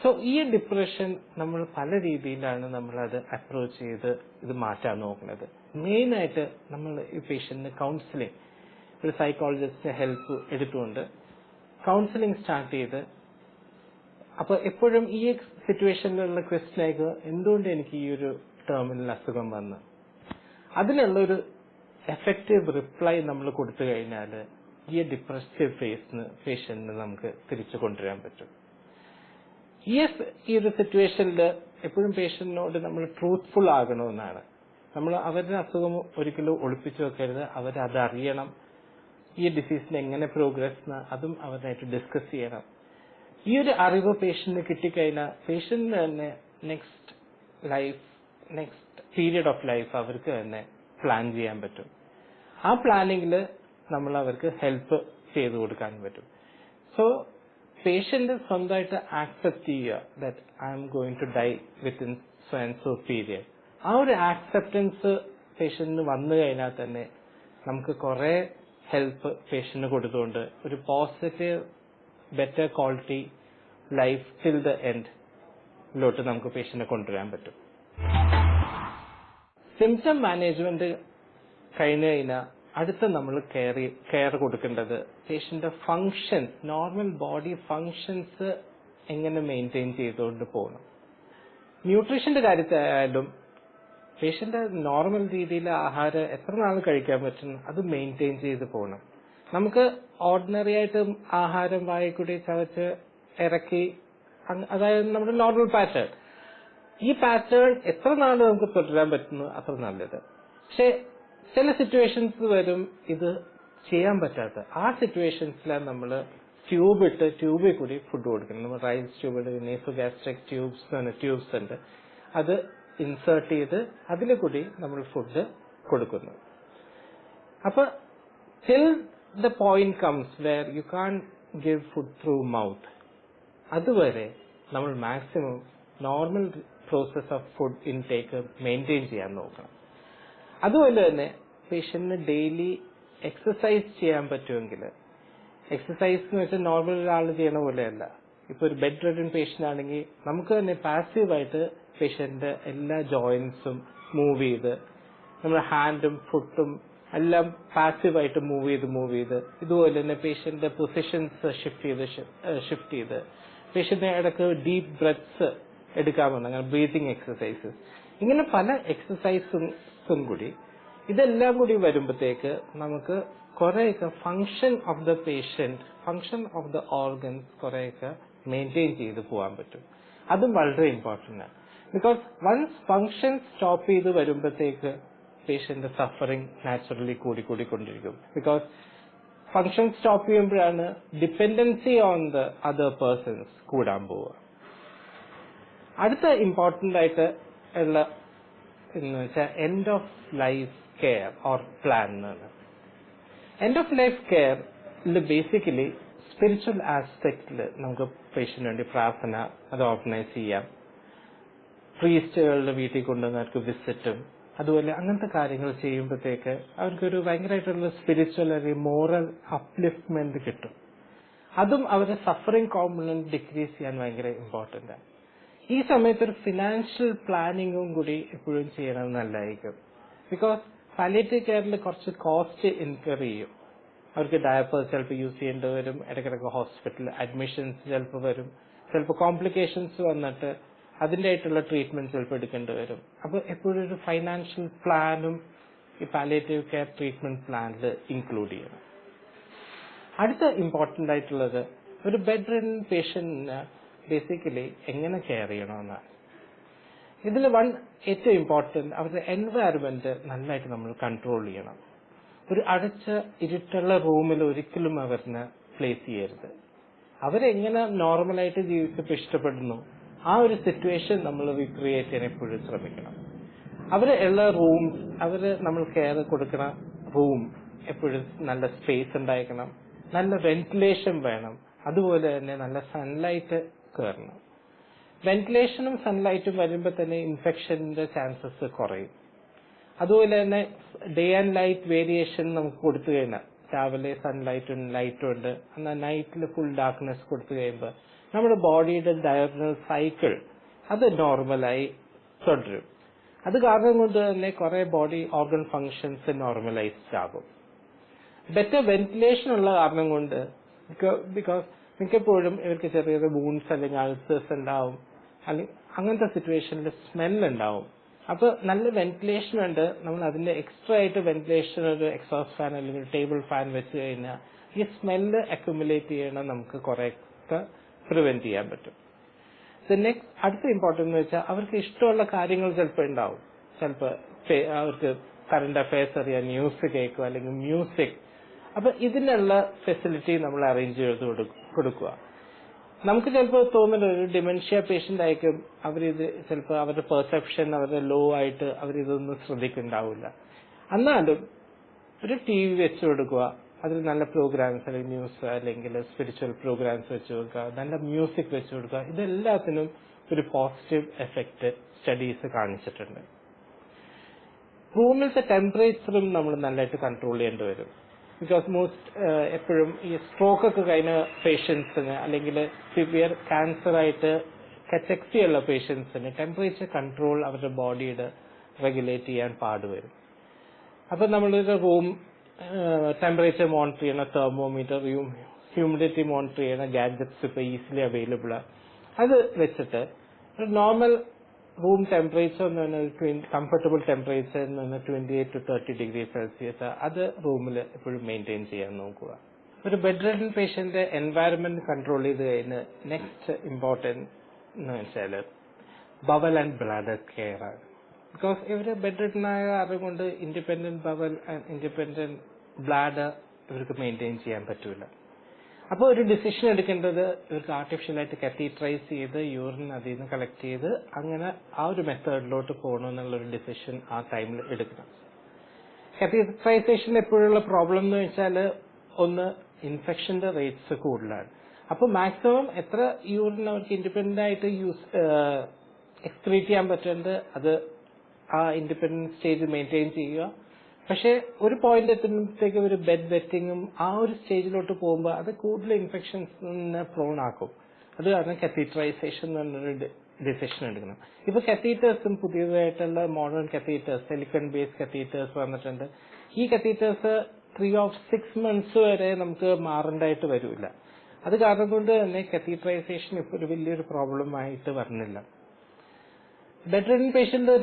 സോ ഈ ഡിപ്രഷൻ നമ്മൾ പല രീതിയിലാണ് നമ്മളത് അപ്രോച്ച് ചെയ്ത് ഇത് മാറ്റാൻ നോക്കുന്നത്. മെയിനായിട്ട് നമ്മൾ ഈ പേഷ്യന്റിന് കൗൺസിലിംഗ്, ഒരു സൈക്കോളജിസ്റ്റിന്റെ ഹെൽപ്പ് എടുത്തുകൊണ്ട് കൗൺസിലിംഗ് സ്റ്റാർട്ട് ചെയ്ത്, അപ്പൊ എപ്പോഴും ഈ സിറ്റുവേഷനിലുള്ള ക്വസ്റ്റ്യൻ ആയിരിക്കും എന്തുകൊണ്ട് എനിക്ക് ഈ ഒരു ടെർമിനൽ അസുഖം വന്ന്, അതിനുള്ളൊരു എഫക്റ്റീവ് റിപ്ലൈ നമ്മൾ കൊടുത്തു കഴിഞ്ഞാൽ ഈ ഡിപ്രസീവ് ഫേസിന് പേഷ്യന്റിന് നമുക്ക് തിരിച്ചു കൊണ്ടുവരാൻ പറ്റും. ഈ ഒരു സിറ്റുവേഷനിൽ എപ്പോഴും പേഷ്യന്റിനോട് നമ്മൾ ട്രൂത്ത്ഫുൾ ആകണമെന്നാണ്. നമ്മൾ അവരുടെ അസുഖം ഒരിക്കലും ഒളിപ്പിച്ചു വെക്കരുത്, അവരതറിയണം. ഈ ഡിസീസിന് എങ്ങനെ പ്രോഗ്രസ് അതും അവരായിട്ട് ഡിസ്കസ് ചെയ്യണം. ഈ ഒരു അറിവ് പേഷ്യന്റിന് കിട്ടിക്കഴിഞ്ഞാൽ പേഷ്യന്റിന് തന്നെ നെക്സ്റ്റ് പീരിയഡ് ഓഫ് ലൈഫ് അവർക്ക് തന്നെ പ്ലാൻ ചെയ്യാൻ പറ്റും. ആ പ്ലാനിങ്ങിൽ നമ്മൾ അവർക്ക് ഹെൽപ്പ് ചെയ്തു കൊടുക്കാൻ പറ്റും. സോ പേഷ്യന്റ് സ്വന്തമായിട്ട് ആക്സെപ്റ്റ് ചെയ്യുക that I'm going to die within so and so period. ആ ഒരു ആക്സെപ്റ്റൻസ് പേഷ്യന്റിന് വന്നു കഴിഞ്ഞാൽ തന്നെ നമുക്ക് കുറെ ഹെൽപ്പ് പേഷ്യന്റിന് കൊടുത്തുകൊണ്ട് ഒരു positive better quality life till the എൻഡിലോട്ട് നമുക്ക് പേഷ്യന്റിനെ കൊണ്ടുവരാൻ പറ്റും. സിംറ്റം മാനേജ്മെന്റ് കഴിഞ്ഞു കഴിഞ്ഞാൽ അടുത്ത നമ്മൾ കെയർ കൊടുക്കേണ്ടത് patient functions, normal body functions എങ്ങനെ മെയിൻറ്റെയിൻ ചെയ്തുകൊണ്ട് പോകണം. ന്യൂട്രീഷന്റെ കാര്യത്തിലായാലും പേഷ്യന്റ് നോർമൽ രീതിയിൽ ആഹാരം എത്ര നാൾ കഴിക്കാൻ പറ്റും അത് മെയിൻറ്റെയിൻ ചെയ്ത് പോകണം. നമുക്ക് ഓർഡിനറി ആയിട്ട് ആഹാരം വായിക്കൂടി ചവച്ച് ഇറക്കി, അതായത് നമ്മുടെ നോർമൽ പാറ്റേൺ, ഈ പാറ്റേൺ എത്ര നാൾ നമുക്ക് തുടരാൻ പറ്റുന്നു അത്ര നല്ലത്. പക്ഷെ ചില സിറ്റുവേഷൻസ് വരും ഇത് ചെയ്യാൻ പറ്റാത്ത, ആ സിറ്റുവേഷൻസിലാണ് നമ്മൾ ട്യൂബിൽ കൂടി ഫുഡ് കൊടുക്കണം. നമ്മൾ റൈസ് ട്യൂബ്, നേസോഗാസ്ട്രിക് ട്യൂബ്സ് ഉണ്ട്, അത് ഇൻസേർട്ട് ചെയ്ത് അതിൽ കൂടി നമ്മൾ ഫുഡ് കൊടുക്കുന്നു. അപ്പൊ till the point comes where you can't give food through mouth, അതുവരെ നമ്മൾ maximum normal process of food intake maintain ചെയ്യാൻ നോക്കണം. അതുപോലെ തന്നെ പേഷ്യന്റിന് ഡെയിലി എക്സസൈസ് ചെയ്യാൻ പറ്റുമെങ്കിൽ, എക്സസൈസ് എന്ന് വെച്ചാൽ നോർമൽ ഒരാൾ ചെയ്യണ പോലെയല്ല. ഇപ്പൊ ഒരു ബെഡ് റിഡൻ പേഷ്യന്റ് ആണെങ്കിൽ നമുക്ക് തന്നെ പാസീവായിട്ട് പേഷ്യന്റ് എല്ലാ ജോയിന്റ്സും മൂവ് ചെയ്ത്, നമ്മുടെ ഹാൻഡും ഫുട്ടും എല്ലാം പാസീവായിട്ട് മൂവ് ചെയ്ത്, ഇതുപോലെ തന്നെ പേഷ്യന്റ് പൊസിഷൻസ് ഷിഫ്റ്റ് ചെയ്ത് പേഷ്യന്റ് ഇടയ്ക്ക് ഡീപ് ബ്രെത്ത്സ് എടുക്കാമെന്ന്, അങ്ങനെ ബ്രീതിങ് എക്സസൈസസ്, ഇങ്ങനെ പല എക്സസൈസും കൂടി ഇതെല്ലാം കൂടി വരുമ്പോഴത്തേക്ക് നമുക്ക് കുറെയൊക്കെ function of the patient, function of the organs കുറെയൊക്കെ മെയിൻറ്റെയിൻ ചെയ്ത് പോകാൻ പറ്റും. അതും വളരെ ഇമ്പോർട്ടൻ്റ് ആണ്. ബിക്കോസ് വൺസ് ഫങ്ഷൻ സ്റ്റോപ്പ് ചെയ്ത് വരുമ്പോഴത്തേക്ക് പേഷ്യന്റ് സഫറിങ് നാച്ചുറലി കൂടിക്കൊണ്ടിരിക്കും. ബിക്കോസ് ഫങ്ഷൻ സ്റ്റോപ്പ് ചെയ്യുമ്പോഴാണ് dependency on the other persons കൂടാൻ പോവുക. അടുത്ത ഇമ്പോർട്ടൻ്റ് ആയിട്ട് ഉള്ള എന്ന് വെച്ചാൽ end of life care or plan എന്നാണ്. എൻഡ് ഓഫ് ലൈഫ് കെയറിൽ ബേസിക്കലി സ്പിരിച്വൽ ആസ്പെക്റ്റിൽ നമുക്ക് പേഷ്യന്റ് വേണ്ടി പ്രാർത്ഥന അത് ഓർഗനൈസ് ചെയ്യാം. പ്രീസ്റ്റുകളുടെ വീട്ടിൽ കൊണ്ടുവന്നവർക്ക് വിസിറ്റും അതുപോലെ അങ്ങനത്തെ കാര്യങ്ങൾ ചെയ്യുമ്പോഴത്തേക്ക് അവർക്കൊരു ഭയങ്കരമായിട്ടുള്ള സ്പിരിച്വൽ അല്ലെങ്കിൽ മോറൽ അപ്ലിഫ്റ്റ്മെന്റ് കിട്ടും. അതും അവരുടെ സഫറിംഗ് കോമ്പണന്റ് ഡിക്രീസ് ചെയ്യാൻ ഭയങ്കര ഇമ്പോർട്ടൻ്റ് ആണ്. ഈ സമയത്ത് ഒരു ഫിനാൻഷ്യൽ പ്ലാനിങ്ങും കൂടി എപ്പോഴും ചെയ്യണം നല്ലതായിരിക്കും. ബിക്കോസ് പാലിയേറ്റീവ് കെയറിൽ കുറച്ച് കോസ്റ്റ് ഇൻകർ ചെയ്യും. അവർക്ക് ഡയപ്പേഴ്സ് ചിലപ്പോൾ യൂസ് ചെയ്യേണ്ടി വരും, ഇടയ്ക്കിടയ്ക്ക് ഹോസ്പിറ്റൽ അഡ്മിഷൻസ് ചിലപ്പോൾ വരും, ചിലപ്പോൾ കോംപ്ലിക്കേഷൻസ് വന്നിട്ട് അതിൻ്റെ ആയിട്ടുള്ള ട്രീറ്റ്മെന്റ് ചിലപ്പോൾ എടുക്കേണ്ടി വരും. അപ്പോൾ എപ്പോഴും ഒരു ഫൈനാൻഷ്യൽ പ്ലാനും ഈ പാലിയേറ്റീവ് കെയർ ട്രീറ്റ്മെന്റ് പ്ലാനിൽ ഇൻക്ലൂഡ് ചെയ്യണം. അടുത്ത ഇമ്പോർട്ടൻ്റ് ആയിട്ടുള്ളത് ഒരു ബെഡ് റിഡൻ പേഷ്യന്റിന് ബേസിക്കലി എങ്ങനെ കെയർ ചെയ്യണമെന്നാണ്. ഇതിൽ ഏറ്റവും ഇമ്പോർട്ടൻ്റ് അവരുടെ എൻവയറമെന്റ് നന്നായിട്ട് നമ്മൾ കൺട്രോൾ ചെയ്യണം. ഒരു അടച്ച ഇരുട്ടുള്ള റൂമിൽ ഒരിക്കലും അവരിനെ പ്ലേസ് ചെയ്യരുത്. അവരെങ്ങനെ നോർമലായിട്ട് ജീവിതത്തിൽ ഇഷ്ടപ്പെടുന്നു ആ ഒരു സിറ്റുവേഷൻ നമ്മൾ റീക്രിയേറ്റ് ചെയ്യാൻ എപ്പോഴും ശ്രമിക്കണം. അവര് ഉള്ള റൂംസ്, നമ്മൾ കെയർ കൊടുക്കുന്ന റൂം എപ്പോഴും നല്ല സ്പേസ് ഉണ്ടായിരിക്കണം, നല്ല വെന്റിലേഷൻ വേണം, അതുപോലെ തന്നെ നല്ല സൺലൈറ്റ് കയറണം. വെന്റിലേഷനും സൺലൈറ്റും വരുമ്പോൾ തന്നെ ഇൻഫെക്ഷന്റെ ചാൻസസ് കുറയും. അതുപോലെ തന്നെ ഡേ ആൻഡ് ലൈറ്റ് വേരിയേഷൻ നമുക്ക് കൊടുത്തു കഴിഞ്ഞാൽ, രാവിലെ സൺലൈറ്റും ലൈറ്റും ഉണ്ട്, എന്നാൽ നൈറ്റിൽ ഫുൾ ഡാർക്ക്നെസ് കൊടുത്തു കഴിയുമ്പോൾ നമ്മുടെ ബോഡിയുടെ ഡയറണൽ സൈക്കിൾ അത് നോർമലായി തുടരും. അത് കാരണം കൊണ്ട് തന്നെ കുറെ ബോഡി ഓർഗൻ ഫങ്ഷൻസ് നോർമലൈസ്ഡ് ആകും. ബെറ്റർ വെന്റിലേഷൻ ഉള്ള കാരണം കൊണ്ട്, ബിക്കോസ് മിക്കപ്പോഴും ഇവർക്ക് ചെറിയ വൂൺസ് അല്ലെങ്കിൽ അൾസേഴ്സ് ഉണ്ടാവും, അല്ലെങ്കിൽ അങ്ങനത്തെ സിറ്റുവേഷനിൽ സ്മെൽ ഉണ്ടാവും. അപ്പൊ നല്ല വെന്റിലേഷൻ ഉണ്ട്, നമ്മൾ അതിന്റെ എക്സ്ട്രാ ആയിട്ട് വെന്റിലേഷൻ ഒരു എക്സോസ്റ്റ് ഫാൻ അല്ലെങ്കിൽ ടേബിൾ ഫാൻ വെച്ച് കഴിഞ്ഞാൽ ഈ സ്മെല്ല് അക്യുമുലേറ്റ് ചെയ്യണം നമുക്ക് കുറെയൊക്കെ പ്രിവെന്റ് ചെയ്യാൻ പറ്റും. നെക്സ്റ്റ് അടുത്ത ഇമ്പോർട്ടൻ്റ് എന്ന് വെച്ചാൽ അവർക്ക് ഇഷ്ടമുള്ള കാര്യങ്ങൾ ചിലപ്പോൾ ഉണ്ടാവും. ചിലപ്പോൾ അവർക്ക് കറണ്ട് അഫയേഴ്സ് അറിയാം, ന്യൂസ് കേൾക്കുക അല്ലെങ്കിൽ മ്യൂസിക്. അപ്പൊ ഇതിനുള്ള ഫെസിലിറ്റി നമ്മൾ അറേഞ്ച് ചെയ്ത് കൊടുക്കുക. നമുക്ക് ചിലപ്പോൾ തോന്നുന്നത് ഒരു ഡിമെൻഷ്യ പേഷ്യന്റ് ആയിരിക്കും, അവരിത് ചിലപ്പോൾ അവരുടെ പെർസെപ്ഷൻ അവരുടെ ലോ ആയിട്ട് അവരിതൊന്നും ശ്രദ്ധിക്കുന്നുണ്ടാവില്ല. എന്നാലും ഒരു TV വെച്ച് കൊടുക്കുക, അതിൽ നല്ല പ്രോഗ്രാംസ് അല്ലെങ്കിൽ ന്യൂസ് അല്ലെങ്കിൽ സ്പിരിച്വൽ പ്രോഗ്രാംസ് വെച്ച് കൊടുക്കുക, നല്ല മ്യൂസിക് വെച്ച് കൊടുക്കുക. ഇതെല്ലാത്തിനും ഒരു പോസിറ്റീവ് എഫക്റ്റ് സ്റ്റഡീസ് കാണിച്ചിട്ടുണ്ട്. റൂമിലത്തെ ടെമ്പറേച്ചറും നമ്മൾ നല്ലതായിട്ട് കൺട്രോൾ ചെയ്യേണ്ടി വരും. ബിക്കോസ് എപ്പോഴും ഈ സ്ട്രോക്ക് ഒക്കെ കഴിഞ്ഞ പേഷ്യൻസിന് അല്ലെങ്കിൽ സിവിയർ ക്യാൻസർ ആയിട്ട് കറ്റക്സി ഉള്ള പേഷ്യൻസിന് ടെമ്പറേച്ചർ കൺട്രോൾ അവരുടെ ബോഡിയുടെ റെഗുലേറ്റ് ചെയ്യാൻ പാടുവരും. അപ്പൊ നമ്മളൊരു റൂം ടെമ്പറേച്ചർ മോണിറ്റർ ചെയ്യണ തെർമോമീറ്റർ, ഹ്യൂമിഡിറ്റി മോണിറ്റർ ചെയ്യണ ഗാഡ്ജറ്റ്സ് ഇപ്പൊ ഈസിലി അവൈലബിൾ ആണ്. അത് വെച്ചിട്ട് ഒരു നോർമൽ റൂം ടെമ്പറേച്ചർ എന്ന് പറഞ്ഞാൽ കംഫർട്ടബിൾ ടെമ്പറേച്ചർ എന്ന് പറഞ്ഞാൽ 28 to 30 ഡിഗ്രി സെൽഷ്യസ് അത് റൂമിൽ എപ്പോഴും മെയിൻറ്റെയിൻ ചെയ്യാൻ നോക്കുക. ഒരു bed ridden patient environment control ചെയ്ത് കഴിഞ്ഞ് നെക്സ്റ്റ് ഇമ്പോർട്ടൻറ്റ് എന്ന് വെച്ചാൽ ബവൽ ആൻഡ് ബ്ലാഡർ കെയർ ആണ്. ബിക്കോസ് ഇവര് ബെഡ് റിഡൻ ആയ അതുകൊണ്ട് independent bowel and independent bladder ഇവർക്ക് മെയിൻറ്റെയിൻ ചെയ്യാൻ പറ്റൂല. അപ്പോൾ ഒരു ഡിസിഷൻ എടുക്കേണ്ടത് ഇവർക്ക് ആർട്ടിഫിഷ്യലായിട്ട് കത്തീറ്ററൈസ് ചെയ്ത് യൂറിൻ അതിൽ നിന്ന് കളക്ട് ചെയ്ത് അങ്ങനെ ആ ഒരു മെത്തേഡിലോട്ട് പോകണമെന്നുള്ളൊരു ഡിസിഷൻ ആ ടൈമിൽ എടുക്കണം. കത്തീറ്ററൈസേഷൻ എപ്പോഴുള്ള പ്രോബ്ലം എന്ന് വെച്ചാൽ ഒന്ന് ഇൻഫെക്ഷന്റെ റേറ്റ്സ് കൂടുതലാണ്. അപ്പോൾ മാക്സിമം എത്ര യൂറിൻ അവർക്ക് ഇൻഡിപെൻഡന്റ് ആയിട്ട് എക്സ്ക്രീറ്റ് ചെയ്യാൻ പറ്റുന്നത് അത് ആ ഇൻഡിപെൻഡന്റ് സ്റ്റേജ് മെയിൻറ്റെയിൻ ചെയ്യുക. പക്ഷെ ഒരു പോയിന്റ് എത്തുമ്പോഴത്തേക്ക് ഒരു ബെഡ് വെറ്റിങ്ങും ആ ഒരു സ്റ്റേജിലോട്ട് പോകുമ്പോൾ അത് കൂടുതൽ ഇൻഫെക്ഷൻസിന് പ്രോൺ ആക്കും. അത് കാരണം കത്തീറ്ററൈസേഷൻ എന്ന് പറഞ്ഞൊരു ഡിസിഷൻ എടുക്കണം. ഇപ്പൊ കത്തീറ്റേഴ്സും പുതിയതായിട്ടുള്ള modern catheters, silicone based catheters വന്നിട്ടുണ്ട്. ഈ കത്തീറ്റേഴ്സ് 3 or 6 months വരെ നമുക്ക് മാറേണ്ടതായിട്ട് വരില്ല. അത് കാരണം കൊണ്ട് തന്നെ കത്തീറ്ററൈസേഷൻ ഇപ്പോൾ ഒരു വലിയൊരു പ്രോബ്ലം ആയിട്ട് വരുന്നില്ല. ബെഡ് റിഡൻ പേഷ്യന്റ്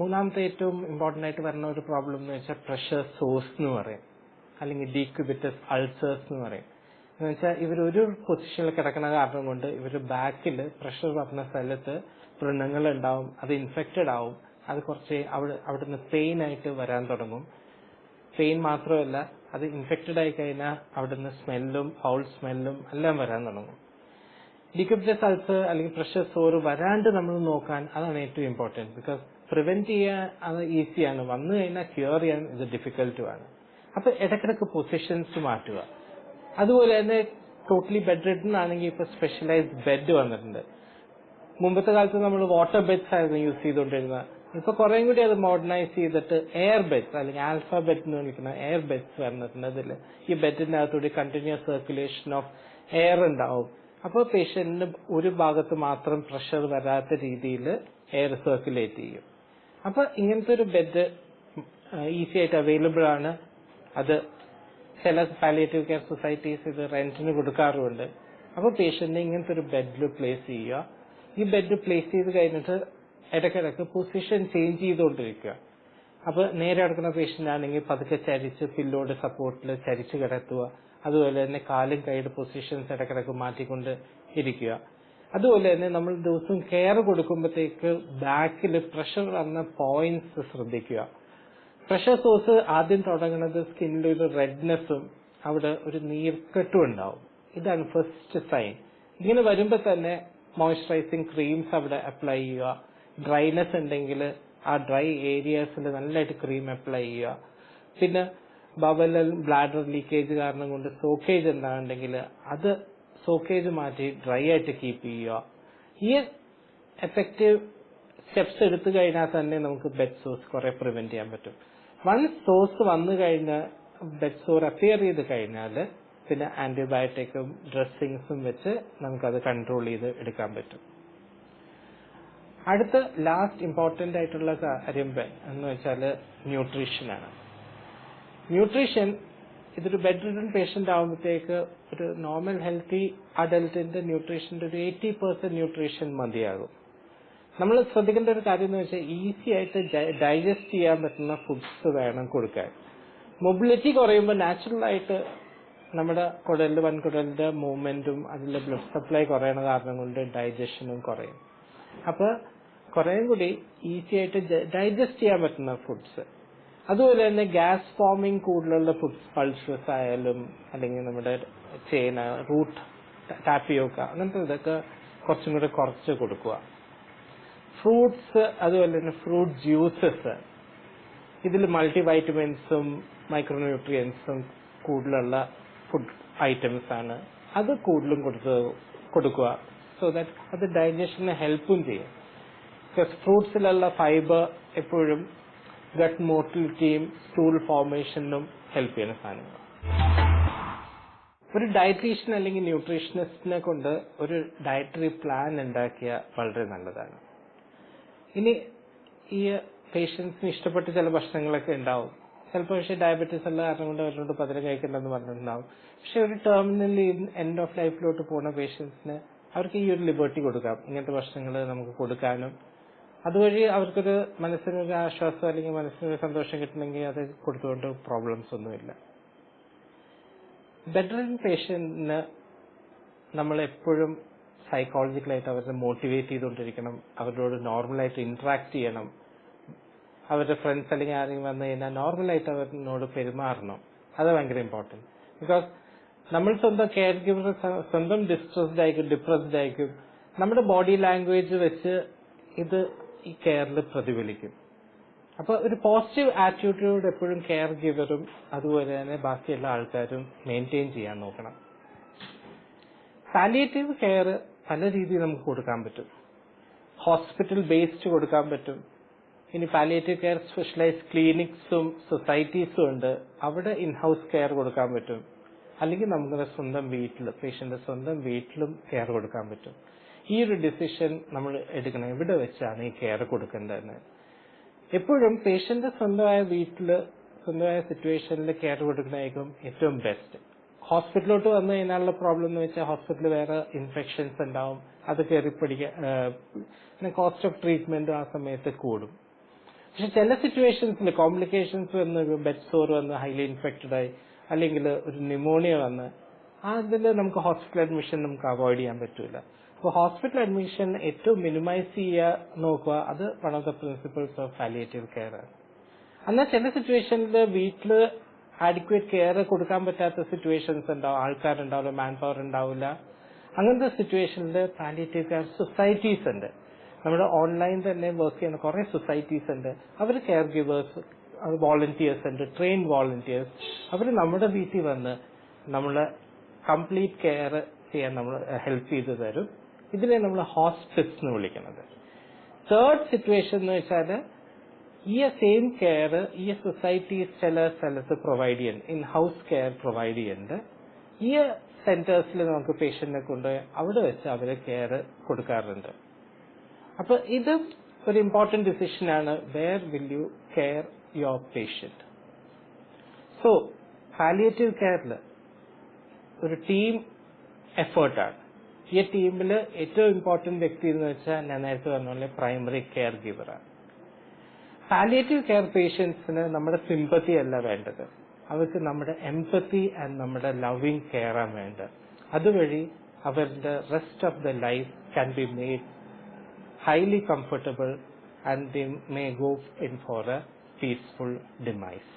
മൂന്നാമത്തെ ഏറ്റവും ഇമ്പോർട്ടന്റ് ആയിട്ട് വരുന്ന ഒരു പ്രോബ്ലം എന്ന് വെച്ചാൽ പ്രഷർ സോഴ്സ് എന്ന് പറയും, അല്ലെങ്കിൽ ഡീക്യുബിറ്റസ് അൾസേഴ്സ് എന്ന് പറയും. എന്ന് വെച്ചാൽ ഇവരൊരു പൊസിഷനിൽ കിടക്കുന്ന കാരണം കൊണ്ട് ഇവർ ബാക്കിൽ പ്രഷർ വരുന്ന സ്ഥലത്ത് വ്രണങ്ങൾ ഉണ്ടാവും, അത് ഇൻഫെക്റ്റഡ് ആവും, അത് കുറച്ച് അവിടുന്ന് പെയിൻ ആയിട്ട് വരാൻ തുടങ്ങും. പെയിൻ മാത്രമല്ല, അത് ഇൻഫെക്റ്റഡ് ആയി കഴിഞ്ഞാൽ അവിടുന്ന് സ്മെല്ലും ഫൗൾ സ്മെല്ലും എല്ലാം വരാൻ തുടങ്ങും. ഡീക്യുബിറ്റസ് അൾസർ അല്ലെങ്കിൽ പ്രഷർ സോർ വരാണ്ട് നമ്മൾ നോക്കാൻ അതാണ് ഏറ്റവും ഇമ്പോർട്ടന്റ്. ബിക്കോസ് പ്രിവെന്റ് ചെയ്യാൻ അത് ഈസിയാണ്, വന്നു കഴിഞ്ഞാൽ ക്യൂർ ചെയ്യാൻ ഇത് ഡിഫിക്കൽട്ടും ആണ്. അപ്പൊ ഇടയ്ക്കിടയ്ക്ക് പൊസിഷൻസ് മാറ്റുക. അതുപോലെ തന്നെ ടോട്ടലി ബെഡ് റിഡൻ ആണെങ്കിൽ ഇപ്പൊ സ്പെഷ്യലൈസ്ഡ് ബെഡ് വന്നിട്ടുണ്ട്. മുമ്പത്തെ കാലത്ത് നമ്മൾ വാട്ടർ ബെഡ്സ് ആയിരുന്നു യൂസ് ചെയ്തുകൊണ്ടിരുന്നത്. ഇപ്പൊ കുറേ കൂടി അത് മോഡേണൈസ് ചെയ്തിട്ട് എയർ ബെഡ്സ് അല്ലെങ്കിൽ ആൽഫ ബെഡ് എന്ന് വിളിക്കുന്ന എയർ ബെഡ്സ് വന്നിട്ടുണ്ട്. അതിൽ ഈ ബെഡിന്റെ അകത്തൂടി കണ്ടിന്യൂസ് സർക്കുലേഷൻ ഓഫ് എയർ ഉണ്ടാവും. അപ്പോൾ പേഷ്യന്റിന് ഒരു ഭാഗത്ത് മാത്രം പ്രഷർ വരാത്ത രീതിയിൽ എയർ സർക്കുലേറ്റ് ചെയ്യും. അപ്പൊ ഇങ്ങനത്തെ ഒരു ബെഡ് ഈസി ആയിട്ട് അവൈലബിൾ ആണ്. അത് ചില പാലിയേറ്റീവ് കെയർ സൊസൈറ്റീസ് ഇത് റെന്റിന് കൊടുക്കാറുമുണ്ട്. അപ്പോൾ പേഷ്യന്റിനെ ഇങ്ങനത്തെ ഒരു ബെഡിൽ പ്ലേസ് ചെയ്യുക. ഈ ബെഡ് പ്ലേസ് ചെയ്ത് കഴിഞ്ഞിട്ട് ഇടയ്ക്കിടയ്ക്ക് പൊസിഷൻ ചേഞ്ച് ചെയ്തുകൊണ്ടിരിക്കുക. അപ്പൊ നേരെ കിടക്കുന്ന പേഷ്യന്റ് ആണെങ്കിൽ പതുക്കെ ചരിച്ച് പില്ലോട് സപ്പോർട്ടിൽ ചരിച്ച് കിടത്തുക. അതുപോലെ തന്നെ കാലും കൈയുടെ പൊസിഷൻസ് ഇടയ്ക്കിടയ്ക്ക് മാറ്റിക്കൊണ്ട് ഇരിക്കുക. അതുപോലെ തന്നെ നമ്മൾ ദിവസം കെയർ കൊടുക്കുമ്പോഴത്തേക്ക് ബാക്കിൽ പ്രഷർ വന്ന പോയിന്റ്സ് ശ്രദ്ധിക്കുക. പ്രഷർ സോഴ്സ് ആദ്യം തുടങ്ങുന്നത് സ്കിന്നിൽ ഒരു റെഡ്നെസ്സും അവിടെ ഒരു നീർക്കെട്ടും ഉണ്ടാവും. ഇതാണ് ഫസ്റ്റ് സൈൻ. ഇങ്ങനെ വരുമ്പോൾ തന്നെ മോയ്സ്ചറൈസിങ് ക്രീംസ് അവിടെ അപ്ലൈ ചെയ്യുക. ഡ്രൈനെസ് ഉണ്ടെങ്കിൽ ആ ഡ്രൈ ഏരിയാസിൽ നല്ലതായിട്ട് ക്രീം അപ്ലൈ ചെയ്യുക. പിന്നെ ബബൽ ബ്ലാഡർ ലീക്കേജ് കാരണം കൊണ്ട് സോക്കേജ് എന്താണെന്നുണ്ടെങ്കിൽ അത് സോക്കേജ് മാറ്റി ഡ്രൈ ആയിട്ട് കീപ്പ് ചെയ്യുക. ഈ എഫക്റ്റീവ് സ്റ്റെപ്സ് എടുത്തു കഴിഞ്ഞാൽ തന്നെ നമുക്ക് ബെഡ് സോഴ്സ് കുറെ പ്രിവെന്റ് ചെയ്യാൻ പറ്റും. വൺസ് സോഴ്സ് വന്നു കഴിഞ്ഞാൽ ബെഡ് സോർ അപ്പിയർ ചെയ്ത് കഴിഞ്ഞാൽ പിന്നെ ആന്റിബയോട്ടിക്കും ഡ്രസ്സിങ്സും വെച്ച് നമുക്കത് കൺട്രോൾ ചെയ്ത് എടുക്കാൻ പറ്റും. അടുത്ത ലാസ്റ്റ് ഇമ്പോർട്ടന്റ് ആയിട്ടുള്ള കാര്യം എന്ന് വെച്ചാൽ ന്യൂട്രീഷനാണ്. ന്യൂട്രീഷൻ ഇതൊരു ബെഡ് റിഡൻ പേഷ്യന്റ് ആകുമ്പോഴത്തേക്ക് ഒരു നോർമൽ ഹെൽത്തി അഡൽട്ടിന്റെ ന്യൂട്രീഷന്റെ ഒരു 80% ന്യൂട്രീഷൻ മതിയാകും. നമ്മൾ ശ്രദ്ധിക്കേണ്ട ഒരു കാര്യം എന്ന് വെച്ചാൽ ഈസി ആയിട്ട് ഡൈജസ്റ്റ് ചെയ്യാൻ പറ്റുന്ന ഫുഡ്സ് വേണം കൊടുക്കാൻ. മൊബിലിറ്റി കുറയുമ്പോൾ നാച്ചുറൽ ആയിട്ട് നമ്മുടെ വൻകുടലിന്റെ മൂവ്മെന്റും അതിലെ ബ്ലഡ് സപ്ലൈ കുറയണ കാരണം കൊണ്ട് ഡൈജഷനും കുറയും. അപ്പൊ കുറേ കൂടി ഈസി ആയിട്ട് ഡൈജസ്റ്റ് ചെയ്യാൻ പറ്റുന്ന ഫുഡ്സ്, അതുപോലെ തന്നെ ഗ്യാസ് ഫോമിങ് കൂടുതലുള്ള ഫുഡ്സ്, പൾസസ് ആയാലും അല്ലെങ്കിൽ നമ്മുടെ ചേന, റൂട്ട്, ടാപ്പിയോക്ക അങ്ങനത്തെ ഇതൊക്കെ കുറച്ചും കൂടെ കുറച്ച് കൊടുക്കുക. ഫ്രൂട്ട്സ്, അതുപോലെ തന്നെ ഫ്രൂട്ട് ജ്യൂസസ്, ഇതിൽ മൾട്ടി വൈറ്റമിൻസും മൈക്രോന്യൂട്രിയൻസും കൂടുതലുള്ള ഫുഡ് ഐറ്റംസ് ആണ്. അത് കൂടുതലും കൊടുക്കുക. സോ ദാറ്റ് അത് ഡൈജഷന് ഹെൽപ്പും ചെയ്യും. ബിക്കോസ് ഫ്രൂട്ട്സിലുള്ള ഫൈബർ എപ്പോഴും ഗട്ട് മോട്ടിലിറ്റിയും സ്റ്റൂൾ ഫോർമേഷനും ഹെൽപ്പ് ചെയ്യുന്ന സാധനങ്ങൾ. ഒരു ഡയറ്റീഷ്യൻ അല്ലെങ്കിൽ ന്യൂട്രീഷനിസ്റ്റിനെ കൊണ്ട് ഒരു ഡയറ്ററി പ്ലാൻ ഉണ്ടാക്കിയ വളരെ നല്ലതാണ്. ഇനി ഈ പേഷ്യൻസിന് ഇഷ്ടപ്പെട്ട ചില ഭക്ഷണങ്ങളൊക്കെ ഉണ്ടാവും. ചിലപ്പോൾ പക്ഷേ ഡയബറ്റീസ് ഉള്ള കാരണം കൊണ്ട് അവരോട് പതിരം കഴിക്കണ്ടെന്ന് പറഞ്ഞിട്ടുണ്ടാവും. പക്ഷെ ഒരു ടെർമിനലി എൻഡ് ഓഫ് ലൈഫിലോട്ട് പോകുന്ന പേഷ്യൻസിന് അവർക്ക് ഈ ഒരു ലിബർട്ടി കൊടുക്കാം. ഇങ്ങനത്തെ ഭക്ഷണങ്ങൾ നമുക്ക് കൊടുക്കാനും അതുവഴി അവർക്കൊരു മനസ്സിനൊരു ആശ്വാസം അല്ലെങ്കിൽ മനസ്സിനൊരു സന്തോഷം കിട്ടണമെങ്കിൽ അത് കൊടുത്തുകൊണ്ട് പ്രോബ്ലംസ് ഒന്നുമില്ല. ബെഡ് റിഡൻ പേഷ്യന്റിന് നമ്മൾ എപ്പോഴും സൈക്കോളജിക്കലായിട്ട് അവരെ മോട്ടിവേറ്റ് ചെയ്തുകൊണ്ടിരിക്കണം. അവരോട് നോർമലായിട്ട് ഇന്ററാക്ട് ചെയ്യണം. അവരുടെ ഫ്രണ്ട്സ് അല്ലെങ്കിൽ ആരെങ്കിലും വന്നു കഴിഞ്ഞാൽ നോർമലായിട്ട് അവരോട് പെരുമാറണം. അത് ഭയങ്കര ഇമ്പോർട്ടന്റ്. ബിക്കോസ് നമ്മൾ സ്വന്തം കെയർ ഗിവർ സ്വന്തം ഡിസ്ട്രസ്ഡ് ആയിരിക്കും, ഡിപ്രസ്ഡ് ആയിരിക്കും. നമ്മുടെ ബോഡി ലാംഗ്വേജ് വെച്ച് ഇത് ഈ കെയറിൽ പ്രതിഫലിക്കും. അപ്പൊ ഒരു പോസിറ്റീവ് ആറ്റിറ്റ്യൂഡ് എപ്പോഴും കെയർ ഗിവറും അതുപോലെ തന്നെ ബാക്കിയുള്ള ആൾക്കാരും മെയിൻറ്റെയിൻ ചെയ്യാൻ നോക്കണം. പാലിയേറ്റീവ് കെയർ പല രീതിയിൽ നമുക്ക് കൊടുക്കാൻ പറ്റും. ഹോസ്പിറ്റൽ ബേസ്ഡ് കൊടുക്കാൻ പറ്റും. ഇനി പാലിയേറ്റീവ് കെയർ സ്പെഷ്യലൈസ്ഡ് ക്ലിനിക്സും സൊസൈറ്റീസും ഉണ്ട്, അവിടെ ഇൻഹൗസ് കെയർ കൊടുക്കാൻ പറ്റും. അല്ലെങ്കിൽ നമ്മുടെ സ്വന്തം വീട്ടിൽ, പേഷ്യന്റെ സ്വന്തം വീട്ടിലും കെയർ കൊടുക്കാൻ പറ്റും. ഈ ഒരു ഡിസിഷൻ നമ്മൾ എടുക്കണം, എവിടെ വെച്ചാണ് ഈ കെയർ കൊടുക്കേണ്ടതെന്ന്. എപ്പോഴും പേഷ്യന്റ് സ്വന്തമായ വീട്ടില്, സ്വന്തമായ സിറ്റുവേഷനിൽ കെയർ കൊടുക്കുന്നതായിരിക്കും ഏറ്റവും ബെസ്റ്റ്. ഹോസ്പിറ്റലിലോട്ട് വന്നു കഴിഞ്ഞാലുള്ള പ്രോബ്ലം എന്ന് വെച്ചാൽ ഹോസ്പിറ്റലിൽ വേറെ ഇൻഫെക്ഷൻസ് ഉണ്ടാവും, അത് കയറി പിന്നെ കോസ്റ്റ് ഓഫ് ട്രീറ്റ്മെന്റും ആ സമയത്ത് കൂടും. പക്ഷെ ചില സിറ്റുവേഷൻസിൽ കോംപ്ലിക്കേഷൻസ് വന്ന്, ബെഡ് സോർ വന്ന് ഹൈലി ഇൻഫെക്റ്റഡ് ആയി, അല്ലെങ്കിൽ ഒരു ന്യൂമോണിയ വന്ന്, അതിൽ നമുക്ക് ഹോസ്പിറ്റൽ അഡ്മിഷൻ നമുക്ക് അവോയ്ഡ് ചെയ്യാൻ പറ്റൂല. അപ്പോൾ ഹോസ്പിറ്റൽ അഡ്മിഷൻ ഏറ്റവും മിനിമൈസ് ചെയ്യാൻ നോക്കുക, അത് one of the principles of palliative care ആണ്. എന്നാൽ ചില സിറ്റുവേഷനിൽ വീട്ടിൽ ആഡിക്വേറ്റ് കെയർ കൊടുക്കാൻ പറ്റാത്ത സിറ്റുവേഷൻസ് ഉണ്ടാവും, ആൾക്കാരുണ്ടാവില്ല, മാൻ പവർ ഉണ്ടാവില്ല. അങ്ങനത്തെ സിറ്റുവേഷനിൽ പാലിയേറ്റീവ് കെയർ സൊസൈറ്റീസ് ഉണ്ട്. നമ്മുടെ ഓൺലൈൻ തന്നെ വർക്ക് ചെയ്യുന്ന കുറെ സൊസൈറ്റീസ് ഉണ്ട്. അവർ കെയർ ഗിവേഴ്സ്, വോളണ്ടിയേഴ്സ് ഉണ്ട്, ട്രെയിൻ വോളണ്ടിയേഴ്സ്. അവർ നമ്മുടെ വീട്ടിൽ വന്ന് നമ്മളെ കംപ്ലീറ്റ് കെയർ ചെയ്യാൻ നമ്മൾ ഹെൽപ്പ് ചെയ്തു തരും. ഇതിനെ നമ്മൾ ഹോസ്പിസ് എന്ന് വിളിക്കുന്നത്. തേർഡ് സിറ്റുവേഷൻ എന്ന് വെച്ചാൽ ഈ സെയിം കെയർ ഈ സൊസൈറ്റീസ് ചില സ്ഥലത്ത് പ്രൊവൈഡ് ചെയ്യുന്നുണ്ട്, ഇൻ ഹൗസ് കെയർ പ്രൊവൈഡ് ചെയ്യുന്നുണ്ട്. ഈ സെന്റേഴ്സിൽ നമുക്ക് പേഷ്യന്റിനെ കൊണ്ട് അവിടെ വെച്ച് അവര് കെയർ കൊടുക്കാറുണ്ട്. അപ്പൊ ഇത് ഒരു ഇമ്പോർട്ടന്റ് ഡിസിഷനാണ്, where will you care your patient. So palliative കെയറിൽ ഒരു ടീം എഫേർട്ടാണ്. ഈ ടീമിൽ ഏറ്റവും ഇമ്പോർട്ടന്റ് വ്യക്തി എന്ന് വെച്ചാൽ ഞാൻ നേരത്തെ പറഞ്ഞ പോലെ പ്രൈമറി കെയർ ഗിവറാണ്. പാലിയേറ്റീവ് കെയർ പേഷ്യൻസിന് നമ്മുടെ സിമ്പത്തി അല്ല വേണ്ടത്, അവർക്ക് നമ്മുടെ എംപത്തി ആൻഡ് നമ്മുടെ ലവിങ് കെയർ ആണ് വേണ്ടത്. അതുവഴി അവരുടെ rest of the life can be made highly comfortable and they may go in for a peaceful demise.